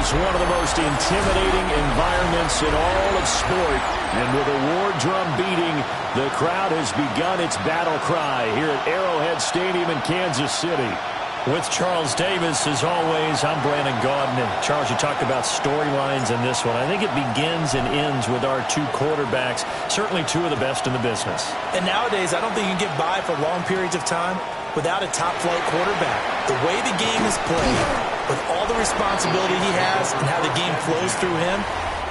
is one of the most intimidating environments in all of sport. And with a war drum beating, the crowd has begun its battle cry here at Arrowhead Stadium in Kansas City. With Charles Davis, as always, I'm Brandon Gaudin. And Charles, you talked about storylines in this one. I think it begins and ends with our two quarterbacks, certainly two of the best in the business. And nowadays, I don't think you can get by for long periods of time without a top-flight quarterback. The way the game is played, with all the responsibility he has and how the game flows through him,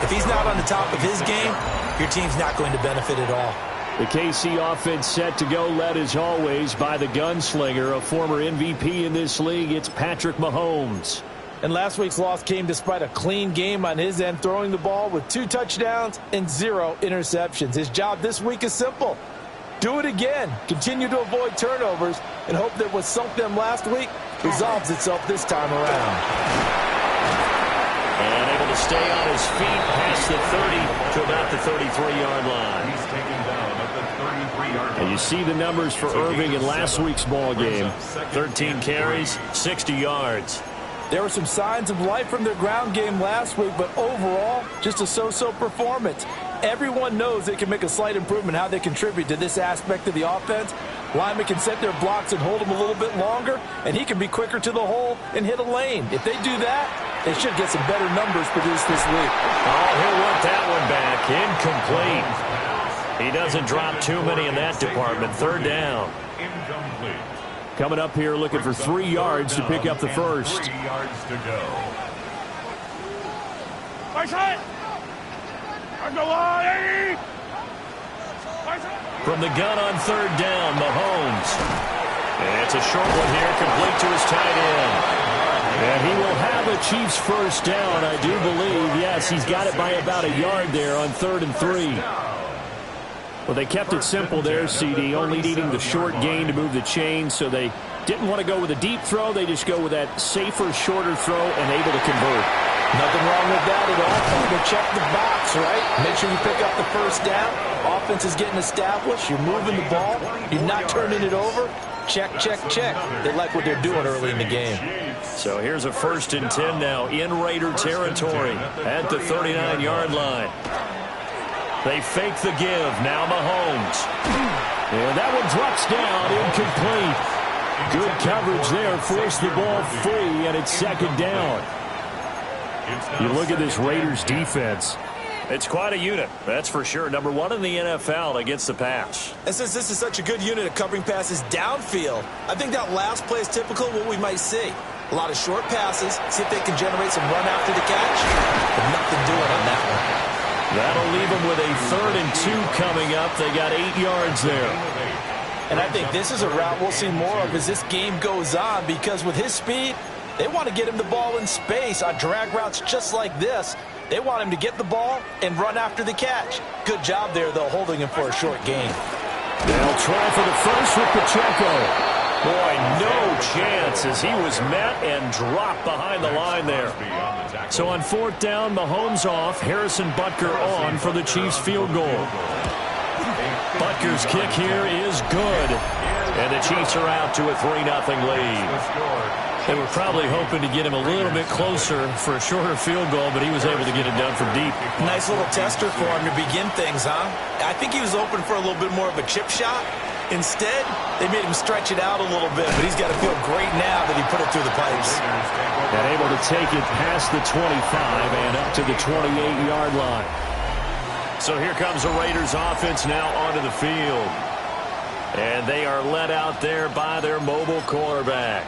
if he's not on the top of his game, your team's not going to benefit at all. The KC offense set to go, led as always by the gunslinger, a former MVP in this league. It's Patrick Mahomes. And last week's loss came despite a clean game on his end, throwing the ball with 2 touchdowns and 0 interceptions. His job this week is simple. Do it again. Continue to avoid turnovers and hope that what sunk them last week resolves itself this time around. And able to stay on his feet past the 30 to about the 33-yard line. He's taken down at the 33-yard line. And you see the numbers for Irving in last week's ball game. 13 carries, 60 yards. There were some signs of life from their ground game last week, but overall, just a so-so performance. Everyone knows they can make a slight improvement how they contribute to this aspect of the offense. Linemen can set their blocks and hold them a little bit longer, and he can be quicker to the hole and hit a lane. If they do that, they should get some better numbers produced this week. Oh, he'll work that one back. Incomplete. He doesn't drop too many in that department. Third down. Incomplete. Coming up here looking for 3 yards to pick up the first. 3 yards to go. From the gun on third down, Mahomes. And it's a short one here, complete to his tight end. And he will have a Chiefs first down, I do believe. Yes, he's got it by about a yard there on 3rd and 3. Well, they kept it simple there, CD, only needing the short gain to move the chain, so they didn't want to go with a deep throw. They just go with that safer, shorter throw and able to convert. Nothing wrong with that at all. Time to check the box, right? Make sure you pick up the first down. Offense is getting established. You're moving the ball. You're not turning it over. Check, check, check. They like what they're doing early in the game. So here's a 1st and 10 now in Raider territory at the 39-yard line. They fake the give. Now Mahomes. And that one drops down, incomplete. Good coverage there. Forced the ball free, and it's 2nd down. You look at this Raiders defense. It's quite a unit, that's for sure. Number 1 in the NFL against the pass. And since this is such a good unit at covering passes downfield, I think that last play is typical of what we might see. A lot of short passes, see if they can generate some run after the catch. But nothing doing on that one. That'll leave them with a 3rd and 2 coming up. They got 8 yards there. And I think this is a route we'll see more of as this game goes on, because with his speed, they want to get him the ball in space on drag routes just like this. They want him to get the ball and run after the catch. Good job there, though, holding him for a short gain. They'll try for the first with Pacheco. Boy, no chance as he was met and dropped behind the line there. So on 4th down, Mahomes off, Harrison Butker on for the Chiefs field goal. Butker's kick here is good. And the Chiefs are out to a 3-0 lead. They were probably hoping to get him a little bit closer for a shorter field goal, but he was able to get it done from deep. Nice little tester for him to begin things, huh? I think he was open for a little bit more of a chip shot. Instead, they made him stretch it out a little bit, but he's got to feel great now that he put it through the pipes. And able to take it past the 25 and up to the 28-yard line. So here comes the Raiders offense now onto the field. And they are led out there by their mobile quarterback.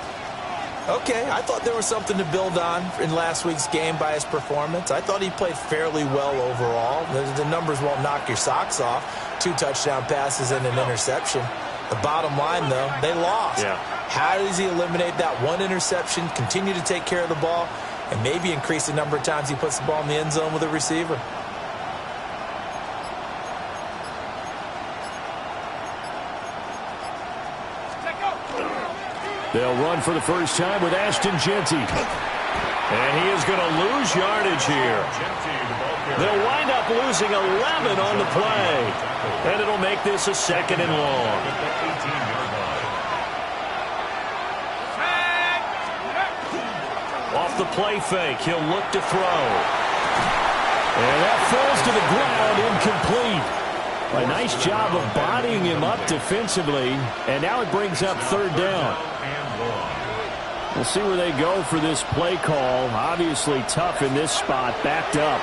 Okay, I thought there was something to build on in last week's game by his performance. I thought he played fairly well overall. The numbers won't knock your socks off. 2 touchdown passes and an interception. The bottom line, though, they lost. Yeah. How does he eliminate that one interception, continue to take care of the ball, and maybe increase the number of times he puts the ball in the end zone with a receiver? They'll run for the first time with Ashton Genty. And he is going to lose yardage here. They'll wind up losing 11 on the play. And it'll make this a 2nd and long. Off the play fake. He'll look to throw. And that falls to the ground, incomplete. A nice job of bodying him up defensively, and now it brings up third down. We'll see where they go for this play call. Obviously tough in this spot, backed up.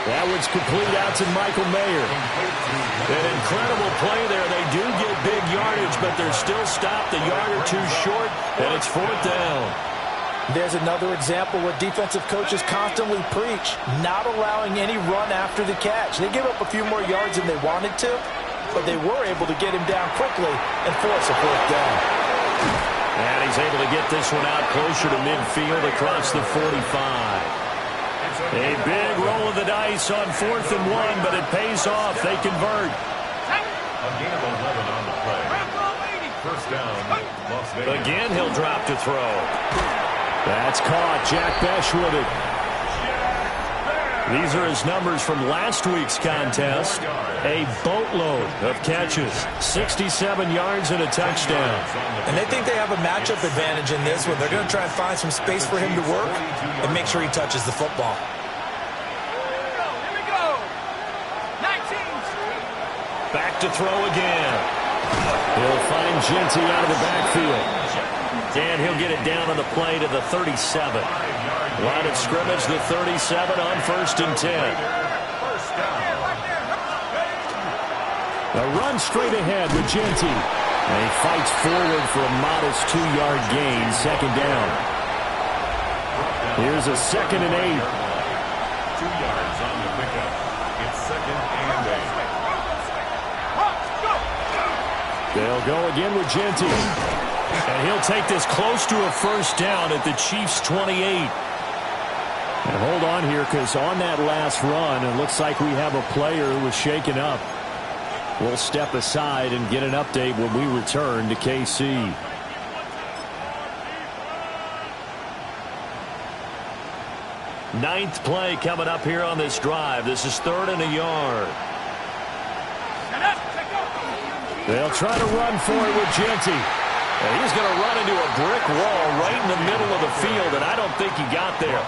That one's complete out to Michael Mayer. An incredible play there. They do get big yardage, but they're still stopped a yard or two short, and it's fourth down. There's another example where defensive coaches constantly preach, not allowing any run after the catch. They give up a few more yards than they wanted to, but they were able to get him down quickly and force a fourth down. And he's able to get this one out closer to midfield across the 45. A big roll of the dice on 4th and 1, but it pays off. They convert. A gain of 11 on the play. First down, Las Vegas. Again, he'll drop to throw. That's caught. Jack Besh with it. These are his numbers from last week's contest. A boatload of catches. 67 yards and a touchdown. And they think they have a matchup advantage in this one. They're going to try and find some space for him to work and make sure he touches the football. Back to throw again. He'll find Genty out of the backfield. And he'll get it down on the play to the 37. Line of scrimmage, the 37 on 1st and 10. A run straight ahead with Genty. And he fights forward for a modest 2-yard gain, second down. Here's a 2nd and 8. 2 yards on the pickup. It's 2nd and 8. They'll go again with Genty. And he'll take this close to a first down at the Chiefs' 28. And hold on here, because on that last run, it looks like we have a player who was shaken up. We'll step aside and get an update when we return to KC. Ninth play coming up here on this drive. This is 3rd and a yard. They'll try to run for it with Genty. And he's going to run into a brick wall right in the middle of the field, and I don't think he got there.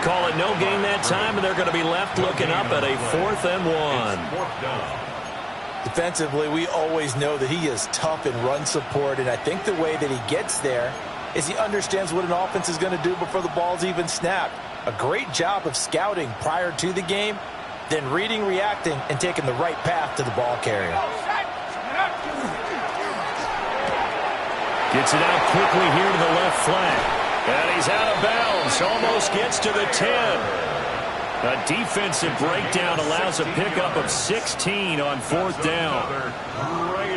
Call it no gain that time, and they're going to be left looking up at a 4th and 1. Defensively, we always know that he is tough in run support, and I think the way that he gets there is he understands what an offense is going to do before the ball's even snapped. A great job of scouting prior to the game, then reading, reacting, and taking the right path to the ball carrier. Gets it out quickly here to the left flank. And he's out of bounds. Almost gets to the 10. A defensive breakdown allows a pickup of 16 on 4th down.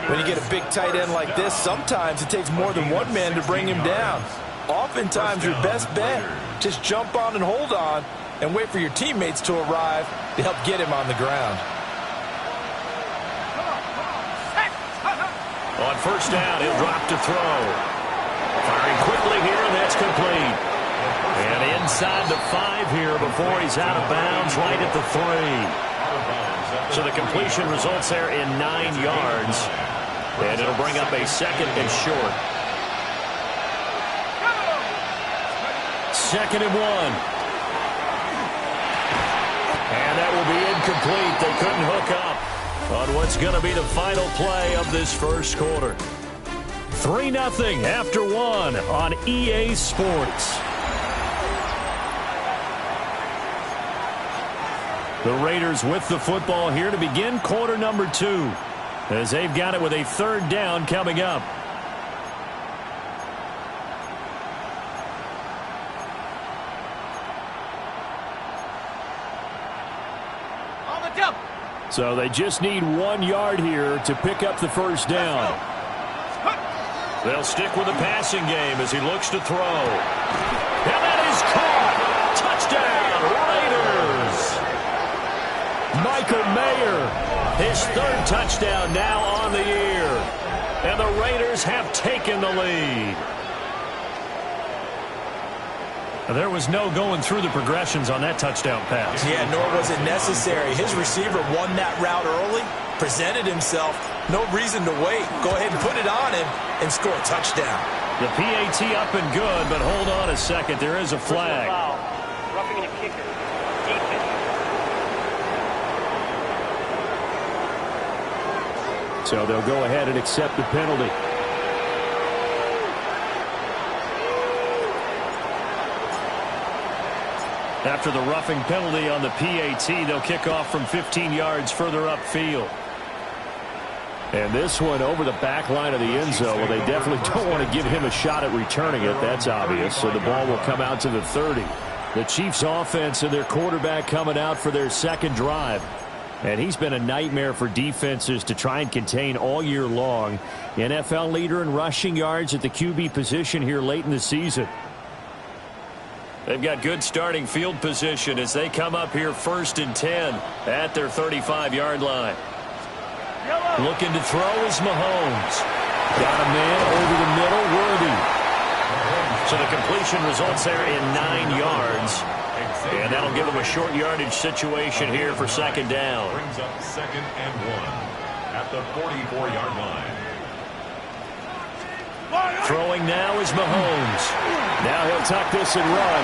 When you get a big tight end like this, sometimes it takes more than one man to bring him down. Oftentimes, your best bet, just jump on and hold on and wait for your teammates to arrive to help get him on the ground. On first down, he'll drop to throw. Firing quickly here, and that's complete. And inside the 5 here before he's out of bounds right at the 3. So the completion results there in 9 yards. And it'll bring up a 2nd and short. 2nd and 1. And that will be incomplete. They couldn't hook up on what's going to be the final play of this first quarter. 3-0 after 1 on EA Sports. The Raiders with the football here to begin quarter number 2, as they've got it with a 3rd down coming up. So they just need 1 yard here to pick up the first down. They'll stick with the passing game as he looks to throw. And that is caught. Touchdown, Raiders. Michael Mayer, his 3rd touchdown now on the year. And the Raiders have taken the lead. There was no going through the progressions on that touchdown pass. Yeah, nor was it necessary. His receiver won that route early, presented himself. No reason to wait. Go ahead and put it on him and score a touchdown. The PAT up and good, but hold on a second. There is a flag. Roughing in a kicker. Defense. So they'll go ahead and accept the penalty. After the roughing penalty on the PAT, they'll kick off from 15 yards further upfield. And this one over the back line of the end zone. Well, they definitely don't want to give him a shot at returning it. That's obvious. So the ball will come out to the 30. The Chiefs offense and their quarterback coming out for their second drive. And he's been a nightmare for defenses to try and contain all year long. NFL leader in rushing yards at the QB position here late in the season. They've got good starting field position as they come up here 1st and 10 at their 35-yard line. Looking to throw is Mahomes. Got a man over the middle, Worthy. So the completion results there in 9 yards. And that'll give them a short yardage situation here for second down. Brings up 2nd and 1 at the 44-yard line. Throwing now is Mahomes. Now he'll tuck this and run.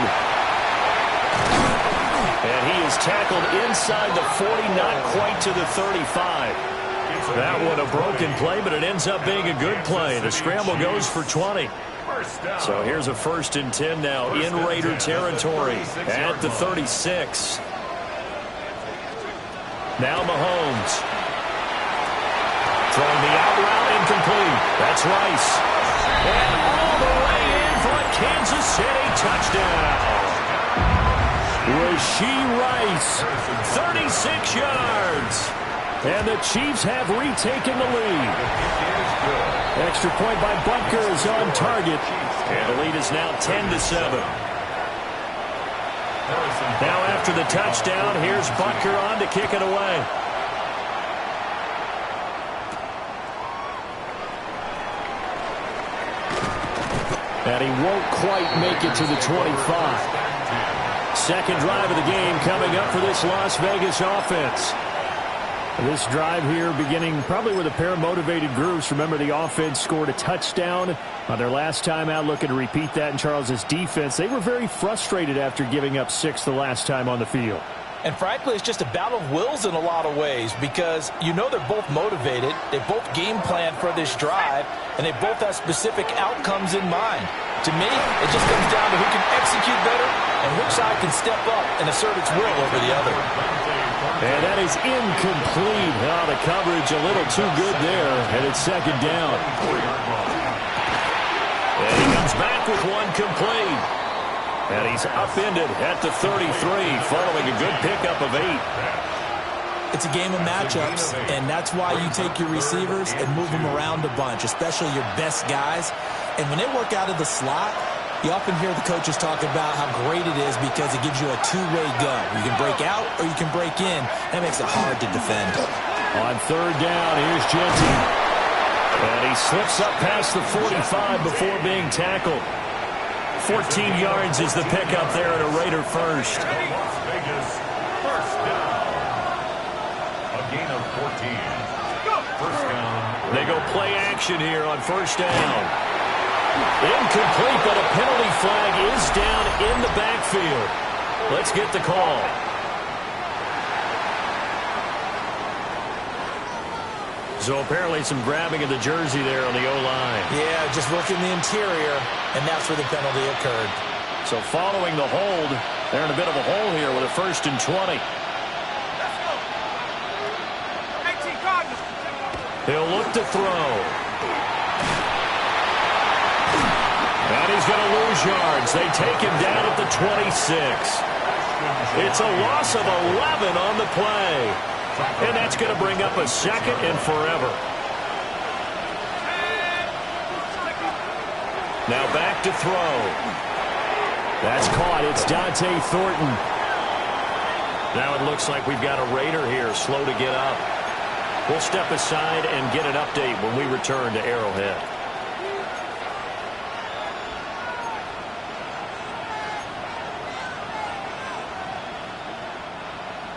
And he is tackled inside the 40, not quite to the 35. That one a broken play, but it ends up being a good play. The scramble goes for 20. So here's a 1st and 10 now in Raider territory at the 36. Now Mahomes. Throwing the out route incomplete. That's Rice. And all the way in for a Kansas City touchdown. Rashee Rice, 36 yards. And the Chiefs have retaken the lead. Extra point by Butker is on target. And the lead is now 10-7. Now after the touchdown, here's Butker on to kick it away. And he won't quite make it to the 25. Second drive of the game coming up for this Las Vegas offense. This drive here beginning probably with a pair of motivated groups. Remember, the offense scored a touchdown on their last time out, looking to repeat that in Charles's defense. They were very frustrated after giving up 6 the last time on the field. And frankly, it's just a battle of wills in a lot of ways because you know they're both motivated. They both game plan for this drive, and they both have specific outcomes in mind. To me, it just comes down to who can execute better and which side can step up and assert its will over the other. And that is incomplete. Oh, the coverage a little too good there, and it's second down. And he comes back with one complete. And he's upended at the 33 following a good pickup of 8. It's a game of matchups, and that's why you take your receivers and move them around a bunch, especially your best guys. And when they work out of the slot, you often hear the coaches talk about how great it is because it gives you a two-way go. You can break out or you can break in. That makes it hard to defend. On third down, here's Genty. And he slips up past the 45 before being tackled. 14 yards is the pickup there at a Raider first. Las Vegas, first down. A gain of 14. First down. They go play action here on first down. Incomplete, but a penalty flag is down in the backfield. Let's get the call. So apparently some grabbing of the jersey there on the O-line. Yeah, just working the interior, and that's where the penalty occurred. So following the hold, they're in a bit of a hole here with a 1st and 20. He'll look to throw. And he's going to lose yards. They take him down at the 26. It's a loss of 11 on the play. And that's going to bring up a 2nd and forever. Now back to throw. That's caught. It's Dante Thornton. Now it looks like we've got a Raider here slow to get up. We'll step aside and get an update when we return to Arrowhead.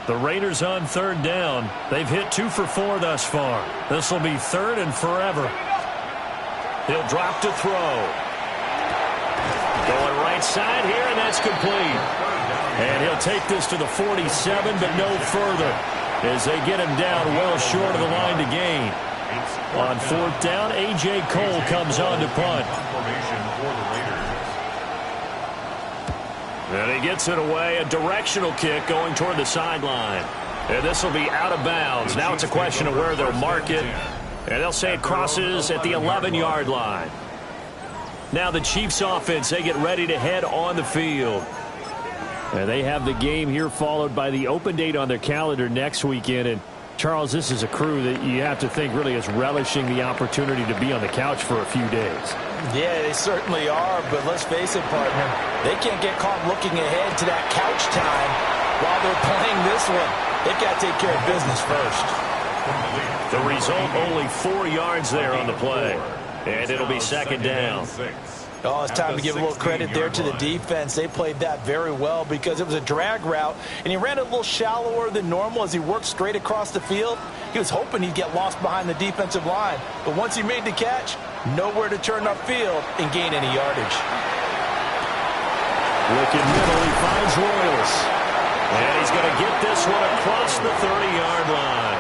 The Raiders on third down. They've hit 2 for 4 thus far. This will be 3rd and forever. He'll drop to throw. right side here, and that's complete. And he'll take this to the 47, but no further, as they get him down well short of the line to gain. On fourth down, A.J. Cole comes on to punt. And he gets it away, a directional kick going toward the sideline. And this will be out of bounds. Now it's a question of where they'll mark it. And they'll say it crosses at the 11-yard line. Now the Chiefs offense, they get ready to head on the field. And they have the game here followed by the open date on their calendar next weekend. And Charles, this is a crew that you have to think really is relishing the opportunity to be on the couch for a few days. Yeah, they certainly are, but let's face it, partner, they can't get caught looking ahead to that couch time while they're playing this one. They've got to take care of business first. The result, only 4 yards there on the play, and it'll be second down. Oh, it's time to give a little credit there to the defense. They played that very well because it was a drag route, and he ran a little shallower than normal as he worked straight across the field. He was hoping he'd get lost behind the defensive line, but once he made the catch, nowhere to turn upfield and gain any yardage. Looking middle, he finds Royals. And he's going to get this one across the 30-yard line.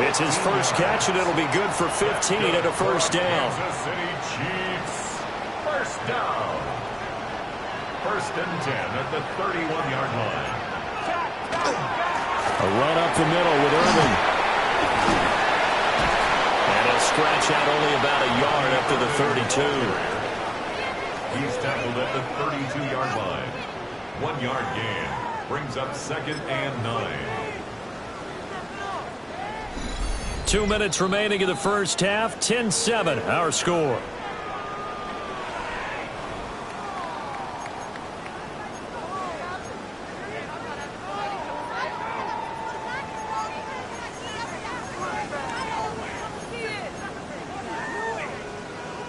It's his first catch, and it'll be good for 15 and a first down. First down. First and 10 at the 31-yard line. A run up the middle with Irving. And he'll scratch out only about a yard after the 32. He's tackled at the 32-yard line. 1 yard gain. Brings up second and 9. 2 minutes remaining in the first half. 10-7, our score.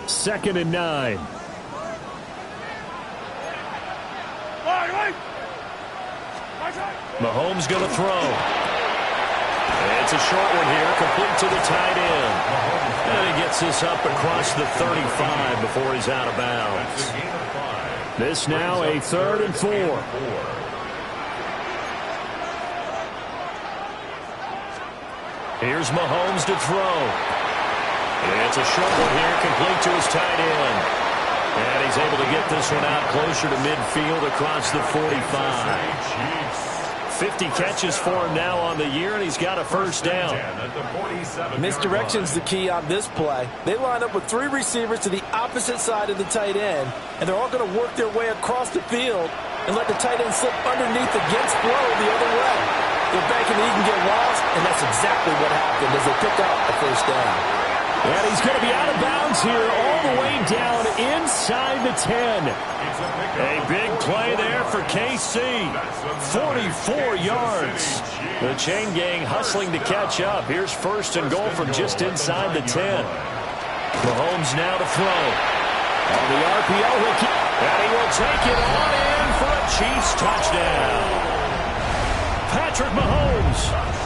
Second and 9. Mahomes going to throw. It's a short one here, complete to the tight end. And he gets this up across the 35 before he's out of bounds. This now a 3rd and 4. Here's Mahomes to throw. It's a short one here, complete to his tight end. And he's able to get this one out closer to midfield across the 45. 50 catches for him now on the year, and he's got a first down. Misdirection's the key on this play. They line up with 3 receivers to the opposite side of the tight end, and they're all going to work their way across the field and let the tight end slip underneath against flow the other way. They're banking that he can get lost, and that's exactly what happened as they pick up a first down. And he's going to be out of bounds here all the way down inside the 10. A big play there for KC. 44 yards. The chain gang hustling to catch up. Here's first and goal from just inside the 10. Mahomes now to throw. On the RPO, and he will take it on in for a Chiefs touchdown. Patrick Mahomes,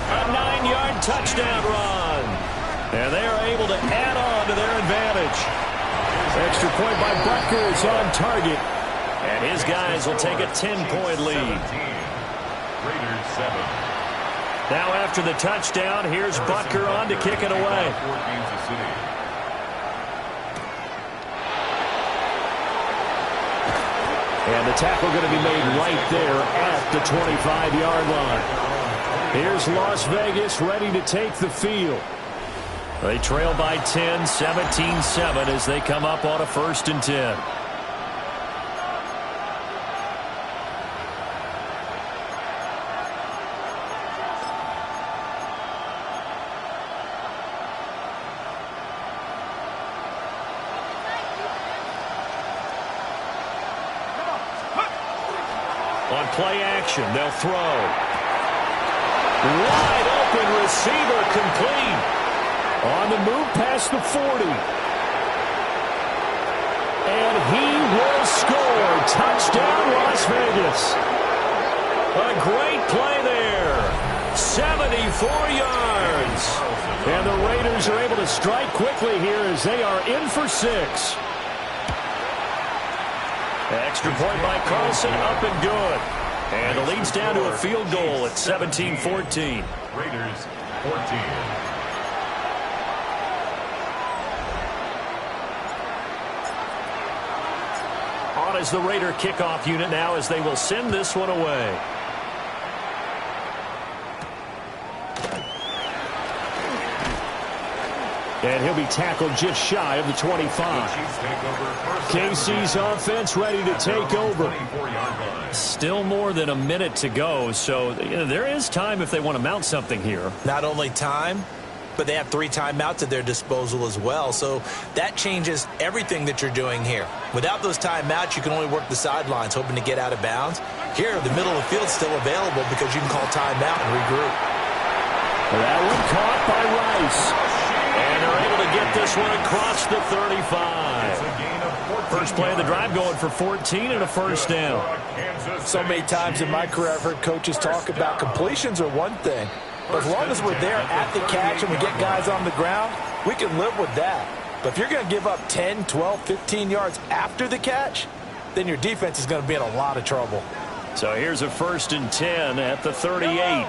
a 9-yard touchdown run. And they are able to add on to their advantage. Extra point by Butker is on target. And his guys will take a 10-point lead. Raiders 7. Now after the touchdown, here's Butker on to kick it away. And the tackle going to be made right there at the 25-yard line. Here's Las Vegas ready to take the field. They trail by 10, 17-7 as they come up on a 1st and 10. On play action, they'll throw. Wide open receiver complete. On the move past the 40. And he will score. Touchdown, Las Vegas. A great play there. 74 yards. And the Raiders are able to strike quickly here as they are in for 6. Extra point by Carlson, up and good. And the lead's down to a field goal at 17-14. Raiders 14. On is the Raider kickoff unit now as they will send this one away. And he'll be tackled just shy of the 25. KC's offense ready to take over. Still more than a minute to go, so there is time if they want to mount something here. Not only time, but they have 3 timeouts at their disposal as well, so that changes everything that you're doing here. Without those timeouts, you can only work the sidelines, hoping to get out of bounds. Here, the middle of the field's still available because you can call timeout and regroup. That one caught by Rice. And they're able to get this one across the 35. First play of the drive going for 14 and a first down. So many times in my career I've heard coaches talk about completions are one thing. But as long as we're there at the catch and we get guys on the ground, we can live with that. But if you're going to give up 10, 12, 15 yards after the catch, then your defense is going to be in a lot of trouble. So here's a 1st and 10 at the 38.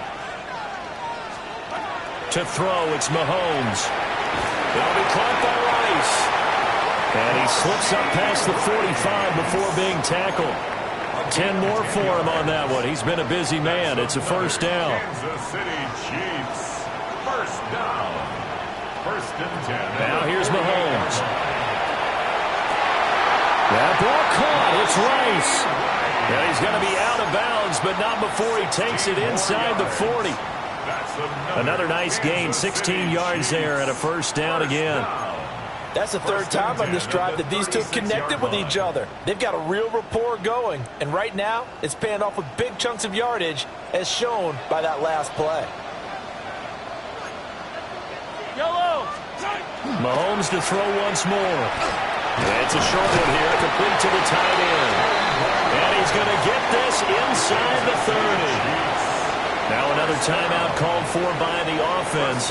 To throw, it's Mahomes. It'll be caught by Rice. And he slips up past the 45 before being tackled. 10 more for him on that one. He's been a busy man. It's a first down. Kansas City Chiefs. First down. 1st and 10. Now here's Mahomes. That ball caught. It's Rice. And he's going to be out of bounds, but not before he takes it inside the 40. Another nice gain, 16 yards there and a first down again. That's the 3rd time on this drive that these two connected with each other. They've got a real rapport going, and right now it's paying off with big chunks of yardage as shown by that last play. Mahomes to throw once more. It's a short one here, complete to the tight end. And he's going to get this inside the 30. Now another timeout called for by the offense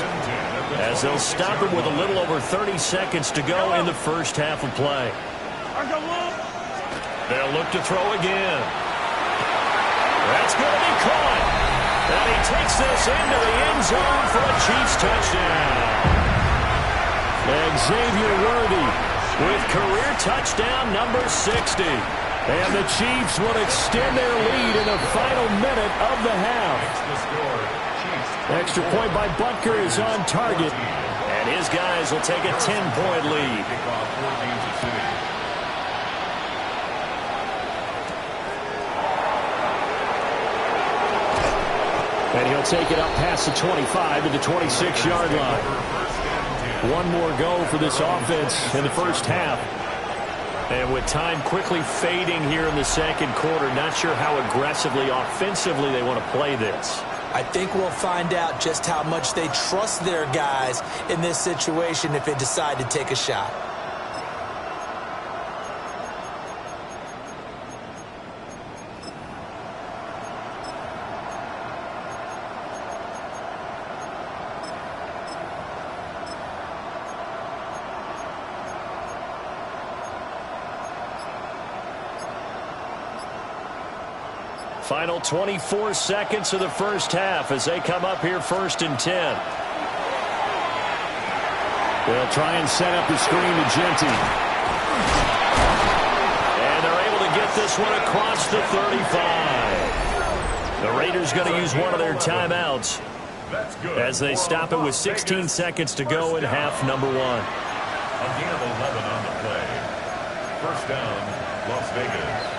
as they'll stop him with a little over 30 seconds to go in the first half of play. They'll look to throw again. That's going to be caught. And he takes this into the end zone for a Chiefs touchdown. Xavier Worthy with career touchdown number 60. And the Chiefs will extend their lead in the final minute of the half. Extra point by Butker is on target. And his guys will take a 10-point lead. And he'll take it up past the 25 to the 26-yard line. One more go for this offense in the first half. And with time quickly fading here in the second quarter, not sure how aggressively, offensively they want to play this. I think we'll find out just how much they trust their guys in this situation if they decide to take a shot. Final 24 seconds of the first half as they come up here 1st and 10. They'll try and set up the screen to Genty. And they're able to get this one across the 35. The Raiders going to use one of their timeouts as they stop it with 16 seconds to go in half number 1. A gain of 11 on the play. First down, Las Vegas.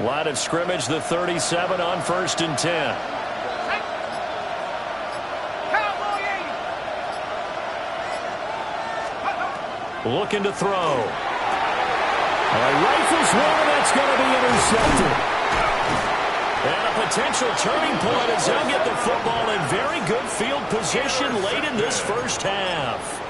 Line of scrimmage, the 37 on 1st and 10. Looking to throw. Rifles one, that's going to be intercepted. And a a potential turning point as they'll get the football in very good field position late in this first half.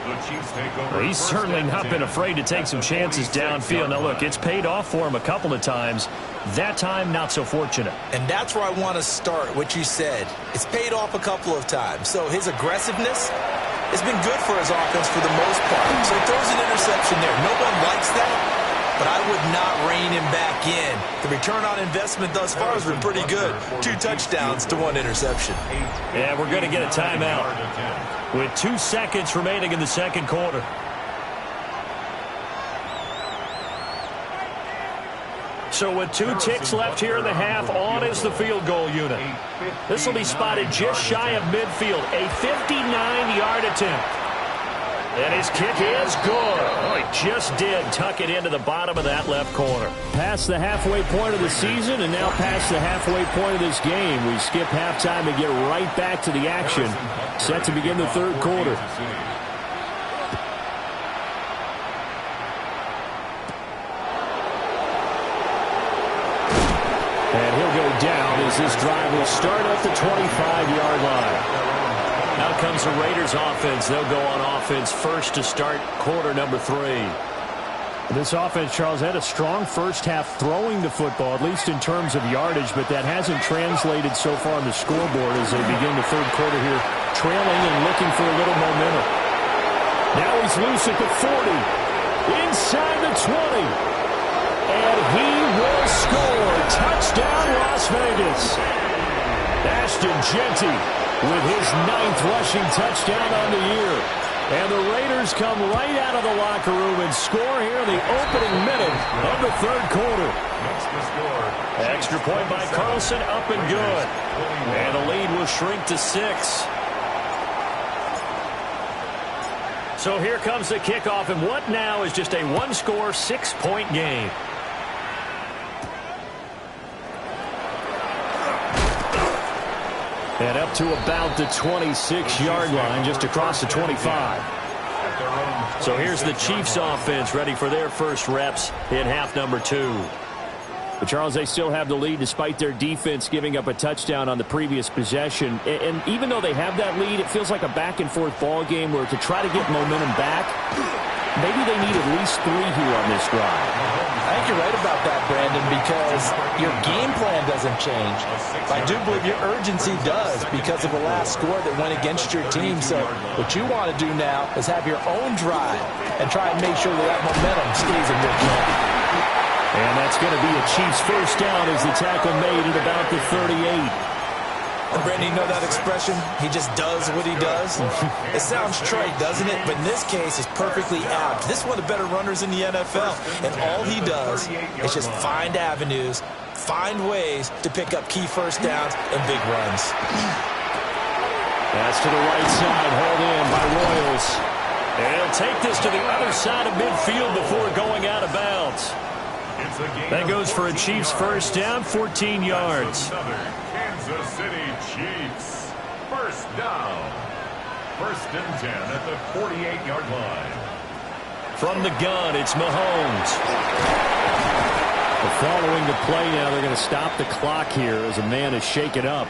Well, he's certainly not been afraid to take some chances downfield. Now, look, it's paid off for him a couple of times. That time, not so fortunate. And that's where I want to start, what you said. It's paid off a couple of times. So his aggressiveness has been good for his offense for the most part. So he throws an interception there. No one likes that. But I would not rein him back in. The return on investment thus far has been pretty good. 2 touchdowns to 1 interception. Yeah, we're going to get a timeout with 2 seconds remaining in the second quarter. So with 2 ticks left here in the half, on is the field goal unit. This will be spotted just shy of midfield, a 59-yard attempt. And his kick is good. Oh, he just did tuck it into the bottom of that left corner. Past the halfway point of the season and now past the halfway point of this game. We skip halftime and get right back to the action. Set to begin the third quarter. And he'll go down as this drive will start at the 25-yard line. Now comes the Raiders offense. They'll go on offense first to start quarter number 3. This offense, Charles, had a strong first half throwing the football, at least in terms of yardage, but that hasn't translated so far on the scoreboard as they begin the third quarter here, trailing and looking for a little momentum. Now he's loose at the 40, inside the 20, and he will score. Touchdown, Las Vegas. Ashton Jeanty with his 9th rushing touchdown on the year. And the Raiders come right out of the locker room and score here in the opening minute of the third quarter. Extra point by Carlson, up and good. And the lead will shrink to 6. So here comes the kickoff, and what now is just a 1-score, 6-point game. And up to about the 26-yard line, just across the 25. So here's the Chiefs offense ready for their first reps in half number 2. But Charles, they still have the lead despite their defense giving up a touchdown on the previous possession. And even though they have that lead, it feels like a back-and-forth ball game where to try to get momentum back, maybe they need at least 3 here on this drive. I think you're right about that, Brandon, because your game plan doesn't change. I do believe your urgency does because of the last score that went against your team. So what you want to do now is have your own drive and try and make sure that momentum stays in your camp. And that's going to be a Chiefs first down as the tackle made at about the 38. And Brandon, you know that expression? He just does what he does. It sounds trite, doesn't it? But in this case, it's perfectly apt. This is one of the better runners in the NFL. And all he does is just find avenues, find ways to pick up key first downs and big runs. That's to the right side, hauled in by Royals. And he'll take this to the other side of midfield before going out of bounds. That goes for a Chiefs first down, 14 yards. Kansas City Chiefs. First down. 1st and 10 at the 48-yard line. From the gun, it's Mahomes. Following the play now, they're going to stop the clock here as a man is shaken up.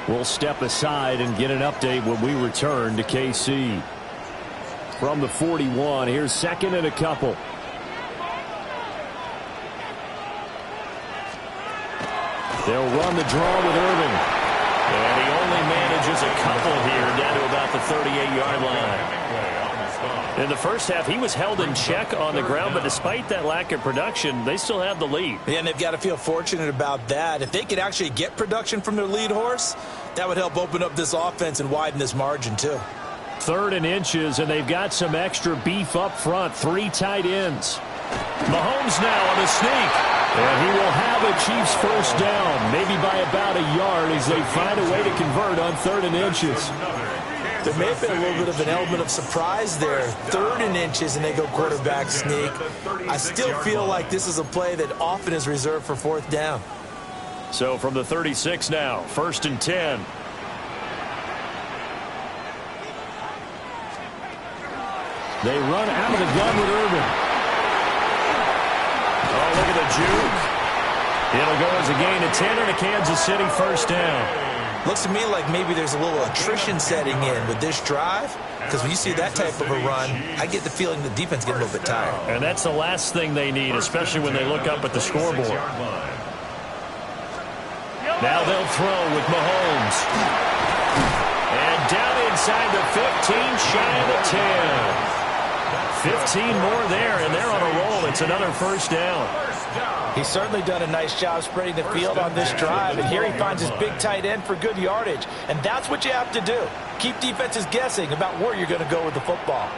We'll step aside and get an update when we return to KC. From the 41, here's 2nd and a couple. They'll run the draw with Irving. And he only manages a couple here down to about the 38-yard line. In the first half, he was held in check on the ground, but despite that lack of production, they still have the lead. Yeah, and they've got to feel fortunate about that. If they could actually get production from their lead horse, that would help open up this offense and widen this margin, too. 3rd and inches, and they've got some extra beef up front. 3 tight ends. Mahomes now on the sneak. And he will have a Chiefs first down, maybe by about a yard as they find a way to convert on 3rd and inches. There may have been a little bit of an element of surprise there. 3rd and inches, and they go quarterback sneak. I still feel like this is a play that often is reserved for 4th down. So from the 36 now, 1st and 10. They run out of the gun with Irvin. Oh, look at the juke. It'll go as a gain of 10 and a Kansas City first down. Looks to me like maybe there's a little attrition setting in with this drive, because when you see that type of a run, I get the feeling the defense gets a little bit tired. And that's the last thing they need, especially when they look up at the scoreboard. Now they'll throw with Mahomes. And down inside the 15, shy of the 10. 15 more there, and they're on a roll. It's another first down. He's certainly done a nice job spreading the field on this drive, and here he finds his big tight end for good yardage. And that's what you have to do. Keep defenses guessing about where you're going to go with the football.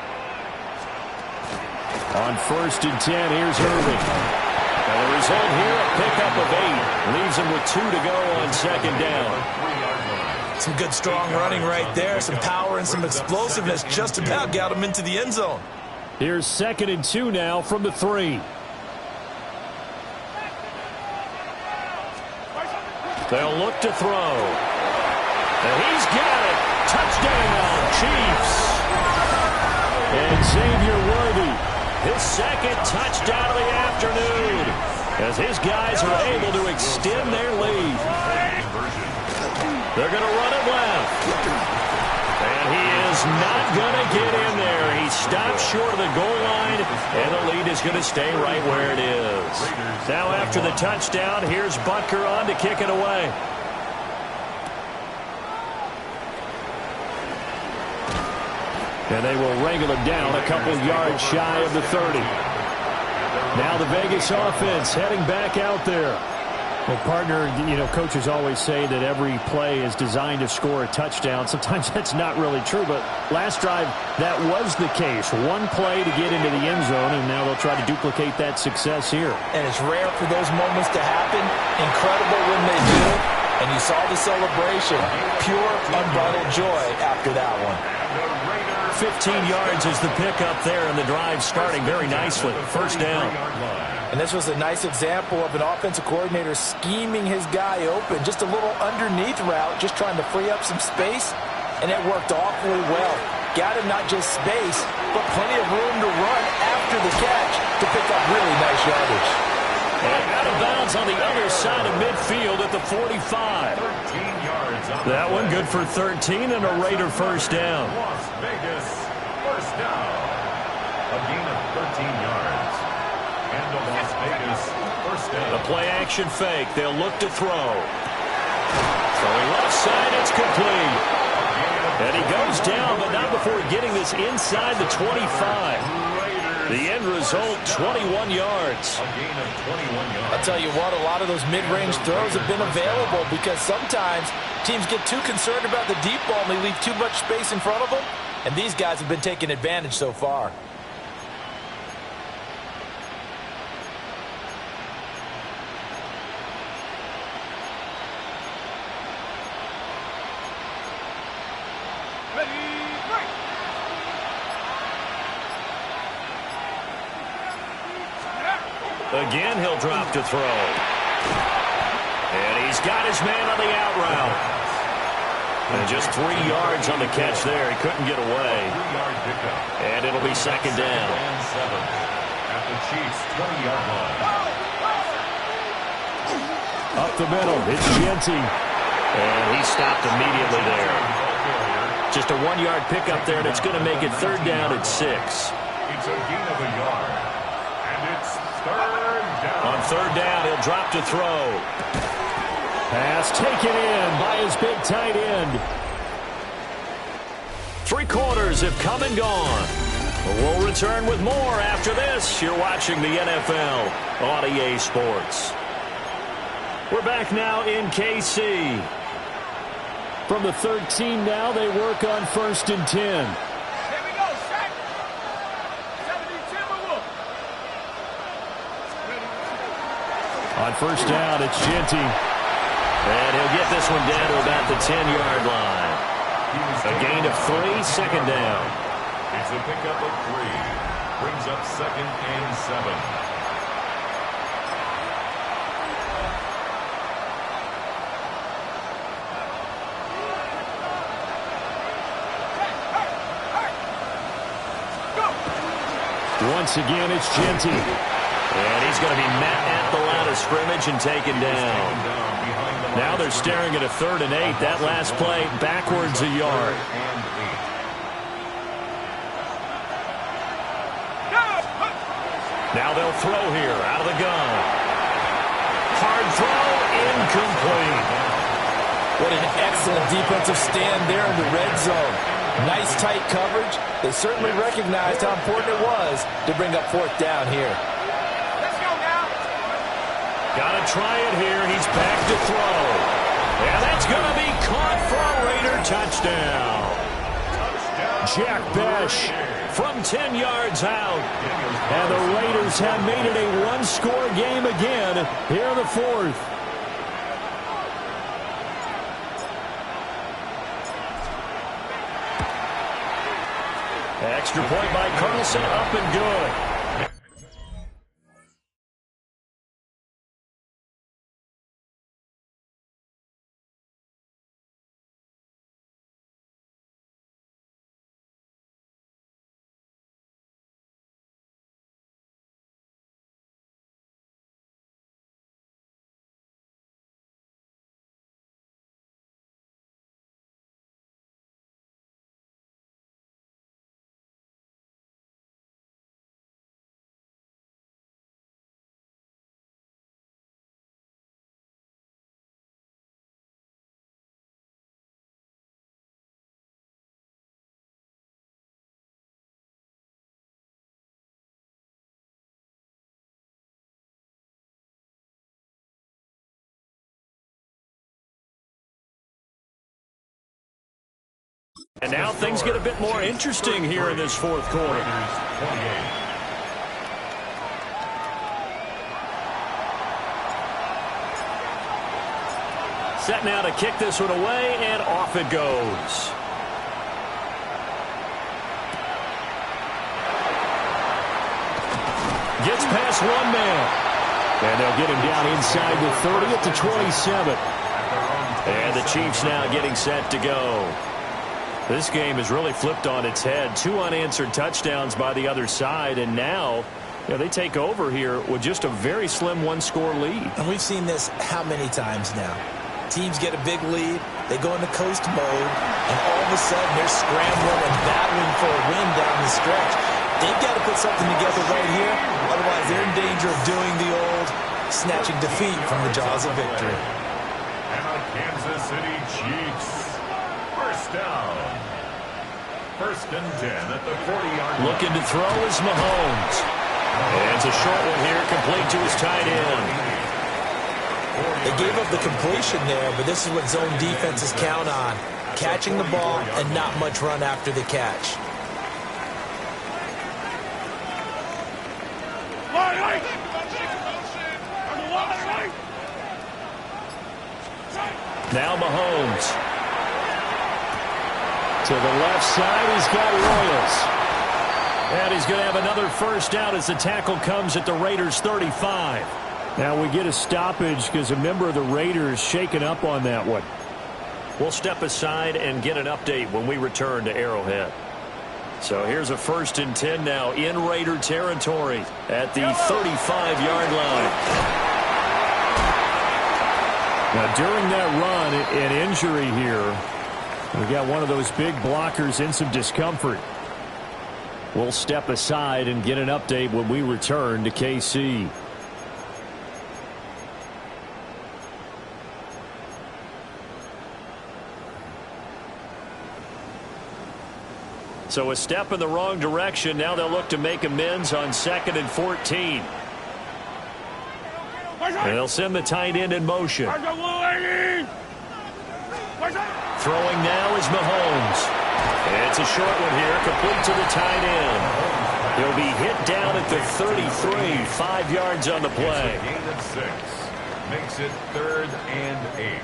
On 1st and 10, here's Irving. And the result here, a pickup of 8. Leaves him with 2 to go on 2nd down. Some good strong running right there. Some power and some explosiveness just about got him into the end zone. Here's 2nd and 2 now from the 3. They'll look to throw. And he's got it. Touchdown, Chiefs. And Xavier Worthy, his 2nd touchdown of the afternoon, as his guys are able to extend their lead. They're going to run it left. And he is not going to get in there. He stops short of the goal line, and the lead is going to stay right where it is. Now after the touchdown, here's Butker on to kick it away. And they will wrangle him down a couple yards shy of the 30. Now the Vegas offense heading back out there. Well, partner, coaches always say that every play is designed to score a touchdown. Sometimes that's not really true, but last drive, that was the case. One play to get into the end zone, and now they'll try to duplicate that success here. And it's rare for those moments to happen. Incredible when they do. And you saw the celebration. Pure, unbridled joy after that one. 15 yards is the pickup there, and the drive starting very nicely. First down. And this was a nice example of an offensive coordinator scheming his guy open. Just a little underneath route, just trying to free up some space. And it worked awfully well. Got him not just space, but plenty of room to run after the catch to pick up really nice yardage. And out of bounds on the other side of midfield at the 45. 13 yards. That one good for 13 and a Raider first down. Las Vegas first down. A gain of 13 yards. And a Las Vegas first down. The play action fake. They'll look to throw. Throwing left side, it's complete. And he goes down, but not before getting this inside the 25. The end result, 21 yards. A gain of 21 yards. I'll tell you what, a lot of those mid-range throws have been available because sometimes teams get too concerned about the deep ball and they leave too much space in front of them. And these guys have been taking advantage so far. Again, he'll drop to throw. And he's got his man on the out route. And just 3 yards on the catch there. He couldn't get away. 3-yard pickup. And it'll be second down. And 7 at the Chiefs' 20-yard line. Up the middle, it's Genty. And he stopped immediately there. Just a 1-yard pickup there, and it's going to make it third down at 6. It's a gain of a yard. And it's third down. On third down, he'll drop to throw. Pass taken in by his big tight end. 3 quarters have come and gone. We'll return with more after this. You're watching the NFL on EA Sports. We're back now in KC. From the 13 now, they work on 1st and 10. Here we go, set. 72. On first down, it's Genty. And he'll get this one down to about the 10-yard line. A gain of 3, second down. It's a pickup of 3. Brings up 2nd and 7. Once again, it's Genty. And he's going to be met at the line of scrimmage and taken down. Now they're staring at a 3rd and 8. That last play backwards a yard. Now they'll throw here out of the gun. Hard throw, incomplete. What an excellent defensive stand there in the red zone. Nice tight coverage. They certainly recognized how important it was to bring up 4th down here. Let's go now. Got to try it here. He's back to throw. And that's going to be caught for a Raider touchdown. Jack Besh from 10 yards out. And the Raiders have made it a one-score game again here in the 4th. Extra point by Carlson, up and good. And now things get a bit more interesting here in this 4th quarter. Set now to kick this one away, and off it goes. Gets past one man. And they'll get him down inside the 30 at the 27. And the Chiefs now getting set to go. This game has really flipped on its head. 2 unanswered touchdowns by the other side, and now they take over here with just a very slim one-score lead. And we've seen this how many times now? Teams get a big lead, they go into coast mode, and all of a sudden they're scrambling and battling for a win down the stretch. They've got to put something together right here, otherwise they're in danger of doing the old snatching defeat from the jaws of victory. And the Kansas City Chiefs. First down. 1st and 10 at the 40-yard line. Looking to throw is Mahomes. And it's a short one here, complete to his tight end. They gave up the completion there, but this is what zone defenses count on. Catching the ball and not much run after the catch. Now Mahomes. To the left side, he's got Royals. And he's going to have another first down as the tackle comes at the Raiders' 35. Now we get a stoppage because a member of the Raiders shaken up on that one. We'll step aside and get an update when we return to Arrowhead. So here's a 1st and 10 now in Raider territory at the 35-yard line. Now during that run, an injury here. We got one of those big blockers in some discomfort. We'll step aside and get an update when we return to KC. So a step in the wrong direction. Now they'll look to make amends on 2nd and 14. And they'll send the tight end in motion. Throwing now is Mahomes. It's a short one here, complete to the tight end. He'll be hit down at the 33, 5 yards on the play. Gain of 6. Makes it 3rd and 8.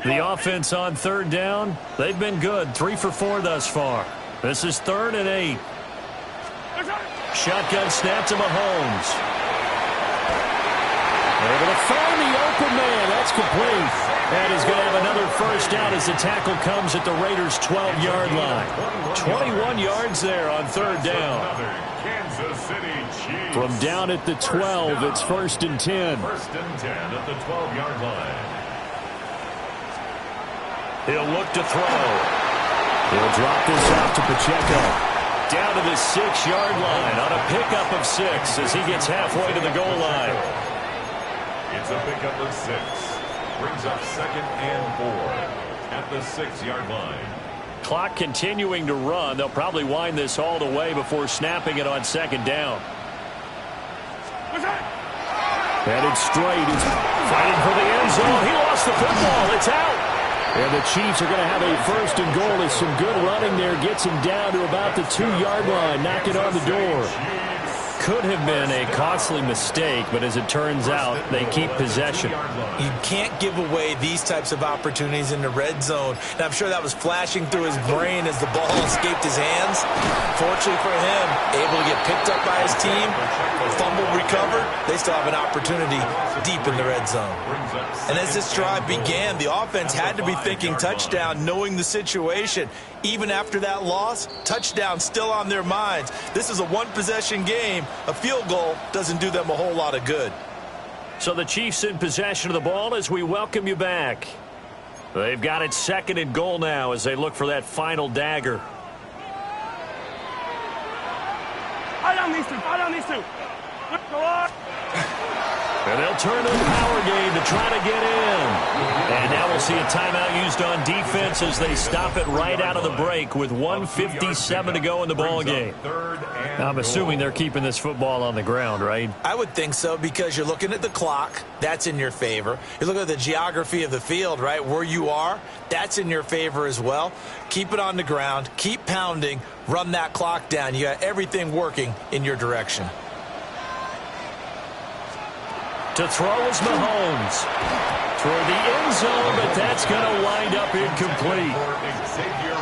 The offense on 3rd down, they've been good. 3 for 4 thus far. This is 3rd and 8. Shotgun snap to Mahomes. Able to find the open man. That's complete. And he's going to have another first down as the tackle comes at the Raiders' 12-yard line. 21 yards there on third down. From down at the 12, it's 1st and 10. 1st and 10 at the 12-yard line. He'll look to throw. He'll drop this out to Pacheco. Down to the 6-yard line on a pickup of 6 as he gets halfway to the goal line. It's a pickup of 6. Brings up 2nd and 4 at the 6-yard line. Clock continuing to run. They'll probably wind this all the way before snapping it on 2nd down. Headed straight. He's fighting for the end zone. He lost the football. It's out. And the Chiefs are going to have a 1st and goal as some good running there gets him down to about the 2-yard line. Knock it on the door. Could have been a costly mistake, but as it turns out, they keep possession. You can't give away these types of opportunities in the red zone. And I'm sure that was flashing through his brain as the ball escaped his hands. Fortunately for him, able to get picked up by his team, fumble recovered. They still have an opportunity deep in the red zone. And as this drive began, the offense had to be thinking touchdown, knowing the situation. Even after that loss, touchdown still on their minds. This is a one-possession game. A field goal doesn't do them a whole lot of good. So the Chiefs in possession of the ball as we welcome you back. They've got it 2nd and goal now as they look for that final dagger. Fall down these two. Fall down these two. Go on. And they'll turn to the power game to try to get in. And now we'll see a timeout used on defense as they stop it right out of the break with 1:57 to go in the ball game. I'm assuming they're keeping this football on the ground, right? I would think so because you're looking at the clock. That's in your favor. You're looking at the geography of the field, right? Where you are, that's in your favor as well. Keep it on the ground. Keep pounding. Run that clock down. You got everything working in your direction. To throw is Mahomes. Toward the end zone, but that's going to wind up incomplete.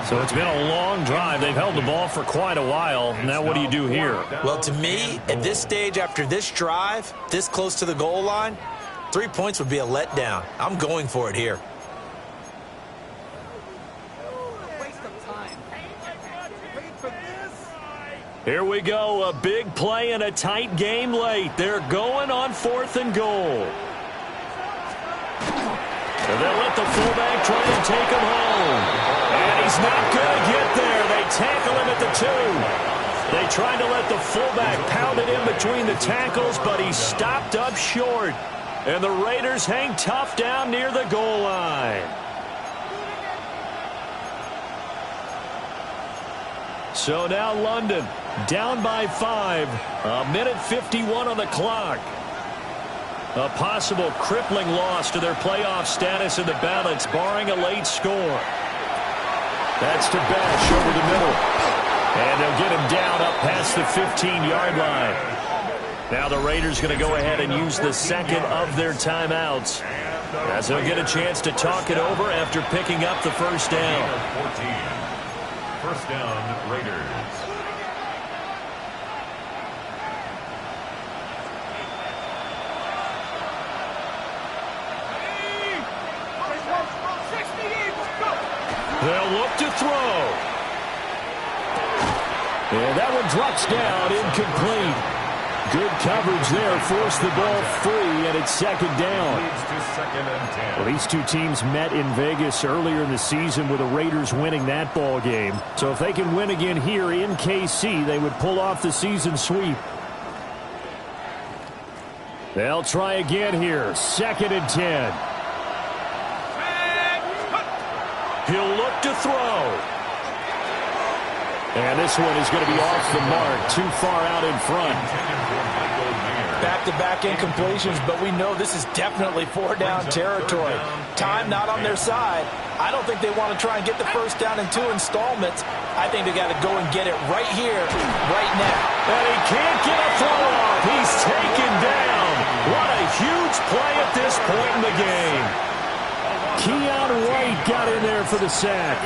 So it's been a long drive. They've held the ball for quite a while. Now what do you do here? Well, to me, at this stage, after this drive, this close to the goal line, 3 points would be a letdown. I'm going for it here. Here we go, a big play and a tight game late. They're going on 4th and goal. And they'll let the fullback try and take him home. And he's not going to get there. They tackle him at the 2. They tried to let the fullback pound it in between the tackles, but he stopped up short. And the Raiders hang tough down near the goal line. So now London down by 5. 1:51 on the clock. A possible crippling loss to their playoff status in the balance, barring a late score. That's to Bash over the middle. And they'll get him down up past the 15-yard line. Now the Raiders going to go ahead and use the 2nd of their timeouts, as they'll get a chance to talk it over after picking up the first down. 1st down, Raiders. They'll look to throw. And that one drops down, incomplete. Good coverage there, forced the ball free, and it's 2nd down. Well, these two teams met in Vegas earlier in the season with the Raiders winning that ball game. So if they can win again here in KC, they would pull off the season sweep. They'll try again here, 2nd and 10. He'll look to throw. And this one is going to be off the mark, too far out in front. Back-to-back incompletions, but we know this is definitely 4-down territory. Time not on their side. I don't think they want to try and get the first down in 2 installments. I think they got to go and get it right here, right now. And he can't get a throw off. He's taken down. What a huge play at this point in the game. Keon White got in there for the sack.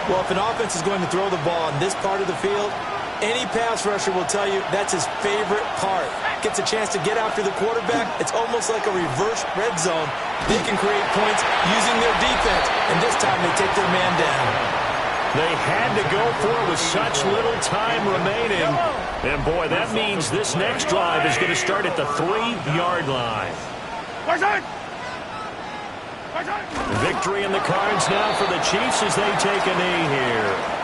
Well, if an offense is going to throw the ball on this part of the field, any pass rusher will tell you that's his favorite part. quarterback gets a chance to get after the quarterback, it's almost like a reverse red zone. They can create points using their defense, and this time they take their man down. They had to go for it with such little time remaining. And, boy, that means this next drive is going to start at the 3-yard line. Victory in the cards now for the Chiefs as they take a knee here.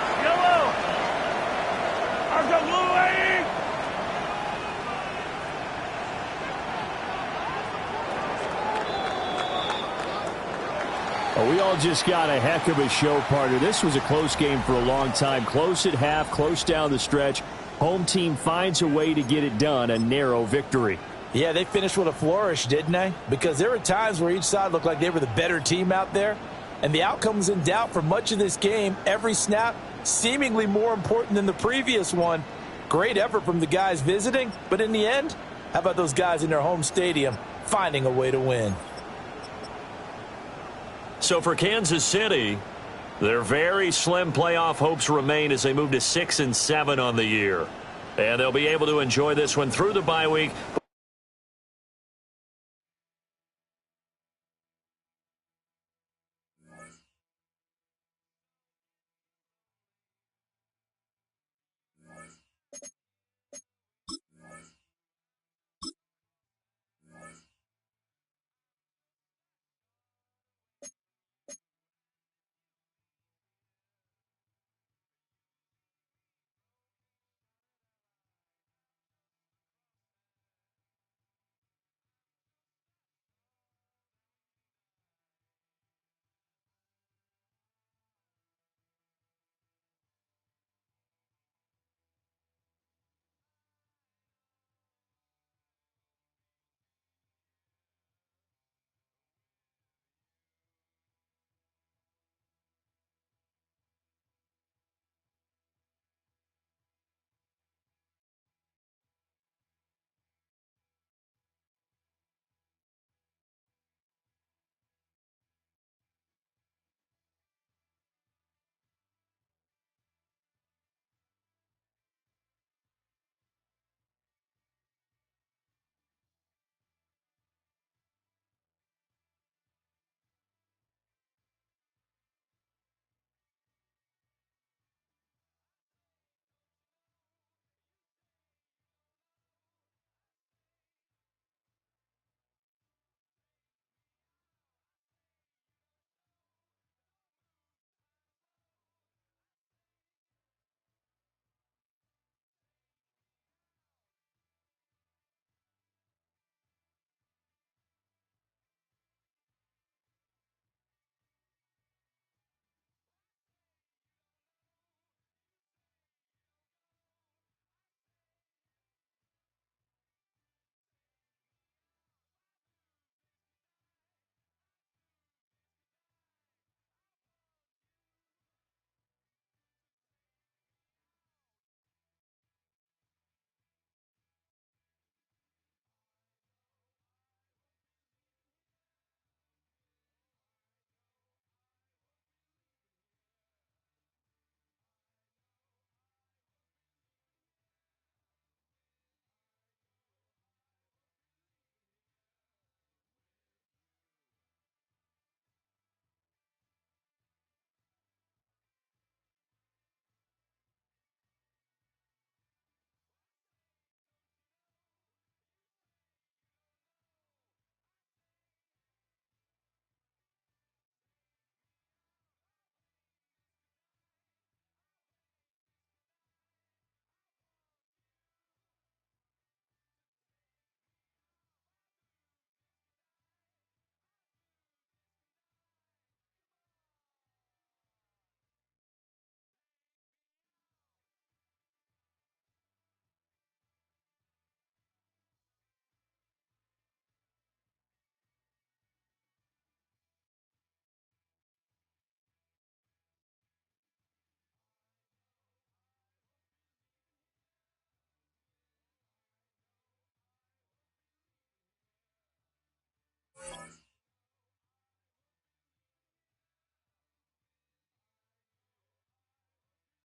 Oh, we all just got a heck of a show, partner. This was a close game for a long time. Close at half, close down the stretch. Home team finds a way to get it done, a narrow victory. Yeah, they finished with a flourish, didn't they? Because there were times where each side looked like they were the better team out there, and the outcome was in doubt for much of this game. Every snap seemingly more important than the previous one. Great effort from the guys visiting, but in the end, how about those guys in their home stadium finding a way to win? So for Kansas City, their very slim playoff hopes remain as they move to 6-7 on the year. And they'll be able to enjoy this one through the bye week.